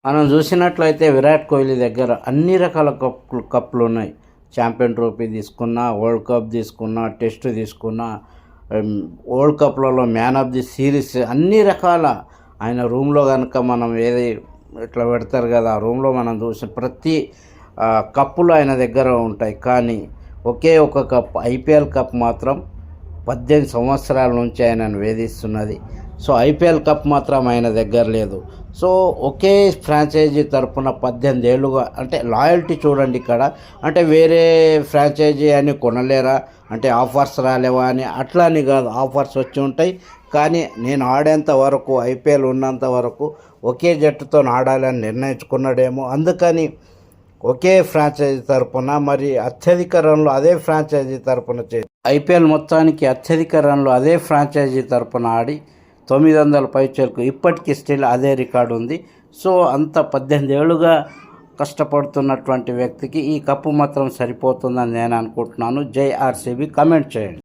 మనం చూసినట్లయితే విరాట్ కోహ్లీ దగ్గర అన్ని రకాల కప్పులు ఉన్నాయి. ఛాంపియన్ ట్రోఫీ తీసుకున్నా, వరల్డ్ కప్ తీసుకున్నా, టెస్ట్ తీసుకున్నా, వరల్డ్ కప్లలో మ్యాన్ ఆఫ్ ది సిరీస్ అన్ని రకాల ఆయన రూమ్లో కనుక మనం ఏది ఇట్లా పెడతారు కదా, ఆ రూమ్లో మనం చూసిన ప్రతి కప్పులు ఆయన దగ్గర ఉంటాయి. కానీ ఒకే ఒక కప్, ఐపీఎల్ కప్ మాత్రం 18 సంవత్సరాల నుంచి ఆయనను వేధిస్తున్నది. సో ఐపీఎల్ కప్ మాత్రం ఆయన దగ్గర లేదు. సో ఒకే ఫ్రాంచైజీ తరపున 18 ఏళ్ళుగా, అంటే లాయల్టీ చూడండి ఇక్కడ. అంటే వేరే ఫ్రాంచైజీ అని కొనలేరా, అంటే ఆఫర్స్ రాలేవా అని, అట్లా అని కాదు, ఆఫర్స్ వచ్చి ఉంటాయి. కానీ నేను ఆడేంత వరకు, ఐపీఎల్ ఉన్నంత వరకు ఒకే జట్టుతో ఆడాలని నిర్ణయించుకున్నాడేమో, అందుకని ఒకే ఫ్రాంచైజీ తరపున మరి అత్యధిక రన్లు అదే ఫ్రాంచైజీ తరపున ఐపీఎల్ మొత్తానికి అత్యధిక రన్లు అదే ఫ్రాంచైజీ తరపున ఆడి 900 పైచలకు ఇప్పటికీ స్టిల్ అదే రికార్డు ఉంది. సో అంత 18 ఏళ్ళుగా కష్టపడుతున్నటువంటి వ్యక్తికి ఈ కప్పు మాత్రం సరిపోతుందని నేను అనుకుంటున్నాను. జై ఆర్సీబీ, కమెంట్ చేయండి.